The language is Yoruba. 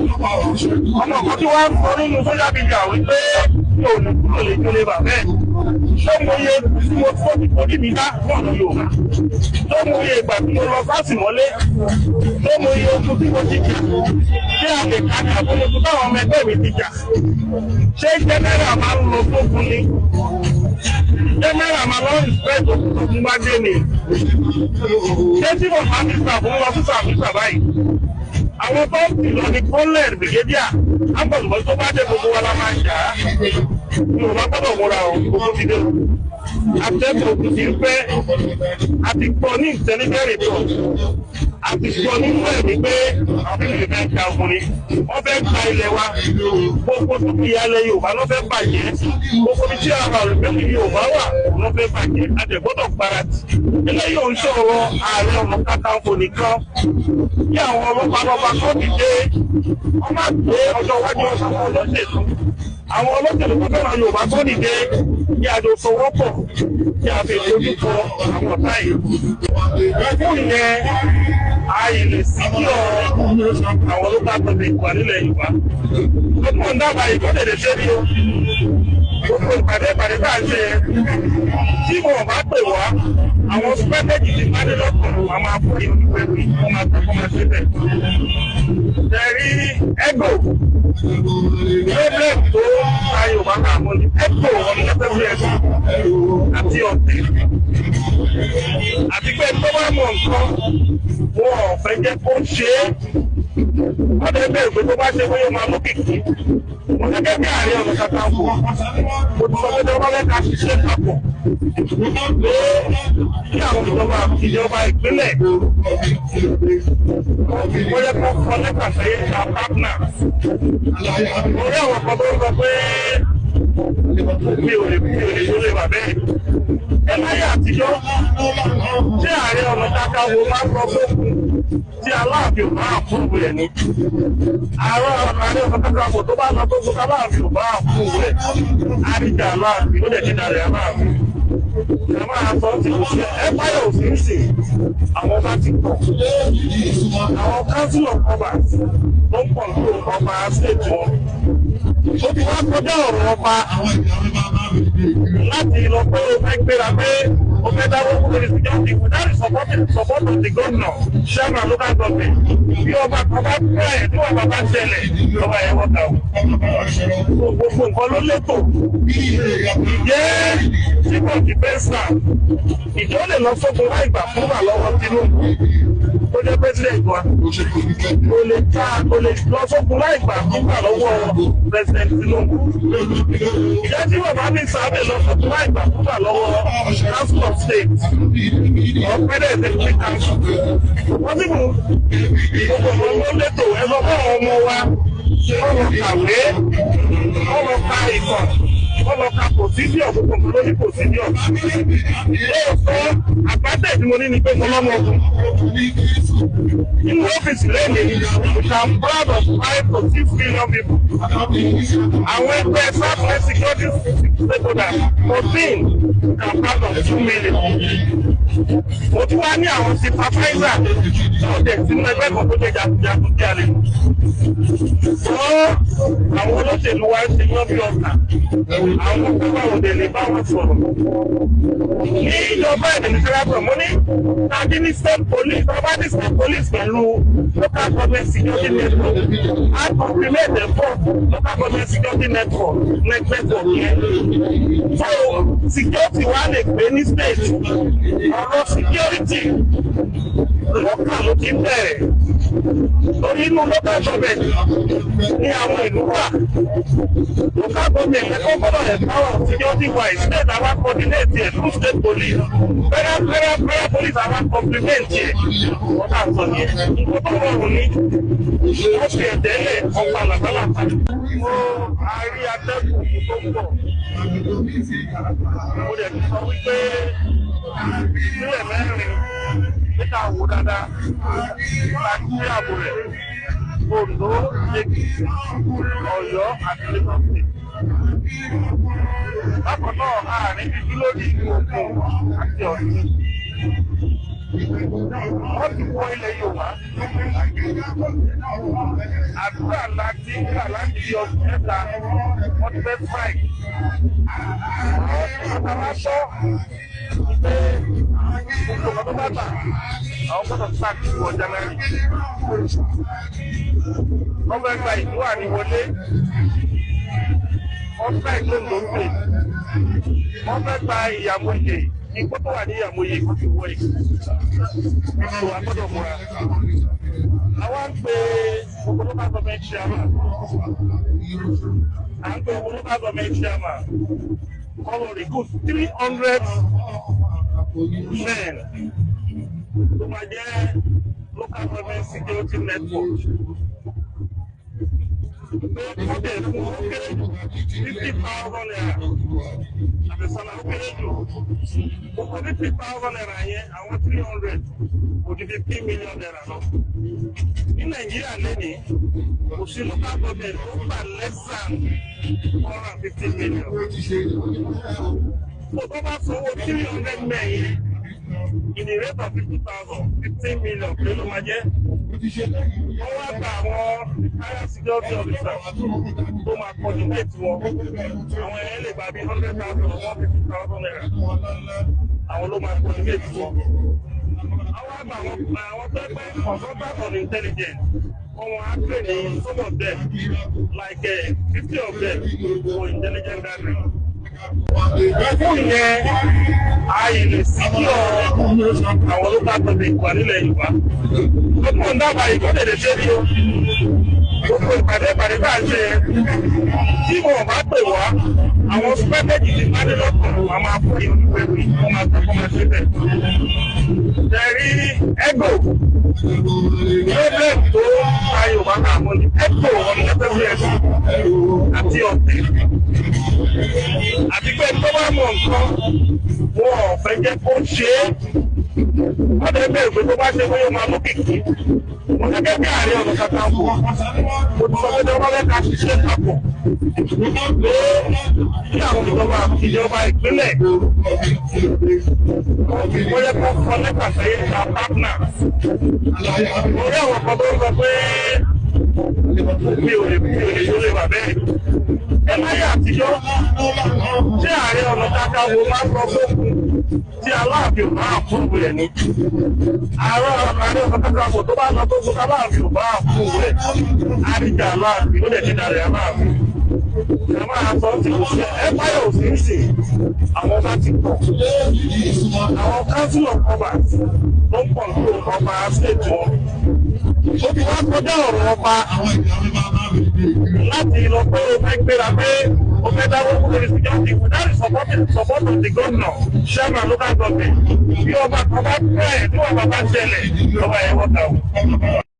ọmọ kan tí wọ́n ń sọ nínú social media wípé mi ò ní kúrò lè jọlé bàbá ẹ̀ tó mọ iye tí mo tó ti kò níbi dá fún ọ̀nà Yorùbá tó mọ iye ìgbà tí mo lọ sásìmọ́lé tó mọ iye ogun tí mo ti jà tí a lè kájà fún ogun táwọn ọmọ ẹgbẹ́ mi ti jà ṣé jẹ́nẹ́rà máa ń lọ fókun ni jẹ́nẹ́rà máa lọ ìfẹ́ tó fún bá dé ni ṣé tí mo máa fi sàfún lọ sí sàfísà báyìí àwọn tó ń tìlọ ní kọ́lẹ̀ brigadier ápọ̀lùmọ́ tó bá dé gbogbo wa la máa jà á ní òun bá gbọ́dọ̀ múra o gbogbo ti dé o àtẹ́kọ̀ọ́ kò sí pé a ti gbọ́ ní intelligent report a ti gbọ́ nínú ẹ̀mí pé àwọn ènìyàn fẹ́ ka ọkùnrin wọ́n fẹ́ gba ilẹ̀ wa gbogbo dúkìá ilẹ̀ Yorùbá ló fẹ́ bàjẹ́ gbogbo ibi tí àwọn olùgbẹ́ni Yorùbá wà ló fẹ́ bàjẹ́ àtẹ̀gbọ́dọ̀ gbáradì eléyìí ò ń sọ̀rọ̀ Ààrẹ Ọ̀nà Kakanfò nìkan kí àwọn ọlọ́pàá kọ́ dìde wọ́n má gbé ọjọ́ iwájú àwọn olóṣèlú àwọn olóṣèlú tó fẹ́ràn Yorùbá kọ́ dìde kí a jọ sowọ́pọ̀ kí a fi dojú kọ àwọn ọ̀tá yìí fún ìyẹn àìlè sí kí àwọn olókà tọ̀lé ìwà nílẹ̀ Yorùbá lọ́pọ̀ ń dábàá ìkọ́tẹ̀lẹ̀ ṣe ní o gbogbo ìpàdé tá à ń ṣe tí mo bá pè wá àwọn sùpẹ́tẹ̀jì ti máa dé lọ́kùnrin wọn máa fún ìlú pẹ̀lú wọn máa tẹ́kọ̀ọ́ máa ṣe bẹ̀. Ẹ̀rí ẹgbò problem tó ta Yorùbá kà mọ́ ní ẹgbò ọ̀nẹ́fẹ́fẹ́ ẹ̀sìn àti ọ̀tẹ̀. Àti pé tó bá mọ̀ nǹkan wọn ò fẹ́ jẹ́ kó ṣe é. Wọ́n dẹ́ bẹ̀rù pé tó bá ṣe bóyá máa lókìkí. Wọ́n gẹ́gẹ́ bí Ààrẹ Ọ̀nà Kakanfò. Mo ti sọ pé tí wọ́n bá fẹ́ ká ṣiṣẹ́ papọ̀. Pé kí àwọn ìjọba ìpínlẹ̀ wọ́n yẹ kó kọ́ lẹ́tà sẹ́yìn ṣá pátánà. Orí àwọn kan tó ń sọ pé mi ò lè lólè bàbá ẹ̀. Ẹ láyé àtijọ́ tí Ààrẹ Ọ̀nà Kakanfò máa ń sọ fókun tí Aláàfin ò máa fún ìwé ẹ̀ ní. Ààrẹ Ọ̀nà Kakanfò tó bá lọ tó fún Aláàfin ò máa fún ìwé ẹ̀. Àdìjà Aláàfin ó dẹ̀ ti dàrẹ̀ Aláàfin. Ẹ máa sọ ti kò sí ẹ báyọ̀ òfin sì àwọn bá ti pọ̀. Àwọn council of governors ló ń pọ̀ lórí ọba state wọn. Ó ti wá kọjá ọ̀rọ̀ ọba láti lọ pé o fẹ́ gbéra pé o fẹ́ dáwọ́ fún the security without the support of the governor chairman local government. Bí ọba kan bá bẹ̀rẹ̀ tí wọ́n bá ṣẹlẹ̀ lọ́ba ẹ̀ wọ́n ta o. Gbogbo nǹkan ló létò. Ìjẹ́ sípò dìfẹ́nsà ìjọ lè lọ sókun láì gbà fún wà lọ́wọ́ Tinubu tó jẹ́ president wa. O lè lọ sókun láì gbà fún wà lọ́wọ́ president Tinubu. Ìjẹ́ tí wọ́n bá ní sábẹ̀ lọ sókun láì gbà fún wà lọ́wọ́ council of state ọ̀pẹ́rẹ́ executive council. Wọ́n sì mú gbogbo ọmọ létò ẹgbẹ́ fún àwọn ọmọ wa wọ́n lọ kàwé wọ́n lọ ka ìkọ̀ wọ́n lọ ka pòsídíọ̀ gbogbo lórí pòsídíọ̀. Lóòótọ́ àgbàtẹ̀ tí mo ní ni pé mo lọ́mọ ọkùn. Nínú ọ́fíìsì lẹ́yìn we are proud of 5 to 6 million people. Àwọn ẹgbẹ́ Southwest security stakeholders 14 are proud of 2 million. Mo tún wá ní àwọn sympathizer ọ̀dẹ̀ sínú ẹgbẹ́ kan tó jẹ́ jagunjagun tí a lè mú. Àwọn olóṣèlú wa ń ṣe yán bí ọ̀tà. Àwọn ọ̀pọ̀ òde lè bá wọn sọ̀rọ̀. Ní ìjọba ìdẹ̀nìṣẹ́lápọ̀ mo ní tàbí ní state police, tàbí ní state police pẹ̀lú local government security network. A complement the local government security network yẹn. So security wa lè gbé ní state. Ọ̀rọ̀ security lọ́kà ló ti bẹ̀rẹ̀. Lórí inú local government ní àwọn ìlú wà. Local government ẹ̀kọ́ gbọ́dọ̀ empower security wise state àwọn coordinate ẹ̀ through state police. Federal police àwọn complement ẹ̀. Wọ́n kà sọ ní ẹ̀. Nǹkan tó rọrùn ní wọ́n fi ẹ̀dẹ́lẹ̀ ọ̀pá làbálàbá. Mo àárí atẹ́kùn yìí tó ń bọ̀. Mo dẹ̀ ti sọ wípé sílẹ̀ mẹ́rin níta wò dáadáa láti ṣe ààbò rẹ̀ Oǹdó, Èkìtì, Ọ̀yọ́ àti Lagos State. Bákan náà àárín bíbí lórí Ògùn àti Ọ̀ṣun. wọ́n ti wọ ilẹ̀ Yorùbá àdúrà láti ọdún mẹ́ta wọ́n ti fẹ́ strike àwọn aṣọ pé gbogbo tó bá bà àwọn gbọ́dọ̀ strike fún ọjà mẹ́rin wọ́n fẹ́ gba ìlú àníwọlé wọ́n strike lóńdó ń pè wọ́n fẹ́ gba ìyàmóye ipò tó wà ní ìyàmóye kò fi wọ èkó so a gbọ́dọ̀ múra àwọn ń pe gbogbo local government chairman kọ́lọ̀ recruit 300 men tó máa jẹ́ local government security network wọ́n dẹ̀ fún ó kéré jù 50,000 naira àbẹ̀sọ̀lá ó kéré jù gbogbo 50,000 naira yẹn àwọn 300 kò ju 15 million naira lọ. Ní Nàìjíríà lẹ́nìí kò sí local government tó gbà less than 150 million. Tó bá sanwó 300 men yẹn in the rate of 50,000, 15 million pé ló máa jẹ́. Wọ́n wá gba àwọn higher security officers tó máa coordinate wọn. Àwọn ẹ̀yẹ́ lè gba bí 100,000 or 150,000 naira. Àwọn ló máa coordinate wọn. Àwọn àgbà àwọn tó gbé consultant on intelligence. Wọ́n á train some of them like 50 of them for intelligence gathering. Fún ìyẹn àìlè sí kí àwọn local government wà nílẹ̀ Yorùbá. Lọ́pọ̀ ń dábàá ìkọ́tẹ̀lẹ̀ ṣe ní o. Gbogbo ìpàdé bá ń ṣe tí wọ́n bá pè wá, àwọn strategy ti bá dé lọ́kàn wà máa fún ìwé wọ́n máa tọ́kọ́ máa ṣe bẹ̀. Ẹ̀rí ẹgbò problem tó ta Yorùbá náà mọ́ ní ẹgbò ọ̀nẹ́fẹ́fẹ́ àti ọ̀tẹ̀. Àti pé tó bá mọ̀ nǹkan wọn ò fẹ́ jẹ́ kó ṣe é. Wọ́n dẹ̀ bẹ̀rù pé tó bá ṣe pé yóò máa lókìkí. Wọ́n gẹ́gẹ́ bí Ààrẹ Ọ̀nà Kakanfò. Mo ti sọ pé tí wọ́n fẹ́ ká ṣiṣẹ́ papọ̀. Pé kí àwọn ìjọba ìpínlẹ̀ wọ́n yẹ kó fọ́ lẹ́tà sẹ́yìn ká pátánà. Mo rí àwọn kan tó ń sọ pé mi ò lè tó lè wà bẹ́ẹ̀. Ẹ láyé àtijọ́ tí Ààrẹ Ọ̀nà Kakanfò máa ń sọ fóògùn tí Aláàfin ò máa fún rẹ̀ ní. Ààrẹ Ọ̀nà Kakanfò tó bá lọ tó fún Aláàfin ò máa fún rẹ̀. Àdìjà Aláàfin ó lè ti dàrẹ̀ Aláàfin. Ẹ máa sọ sí òṣìṣẹ́ ẹ báyọ̀ òṣìṣẹ́ àwọn bá ti pọ̀. Àwọn council of governors ló ń pọ̀ ní ọba state wọn. Ó ti wá kọjá ọ̀rọ̀ ọba láti lọ pé o fẹ́ gbéra pé o fẹ́ dáwọ́ fún lórí security without the support of the governor, chairman local government. Bí ọba kan bá pẹ́ tí wọ́n bá ṣẹlẹ̀ lọ́wọ́ ẹ̀ wọ́ta o.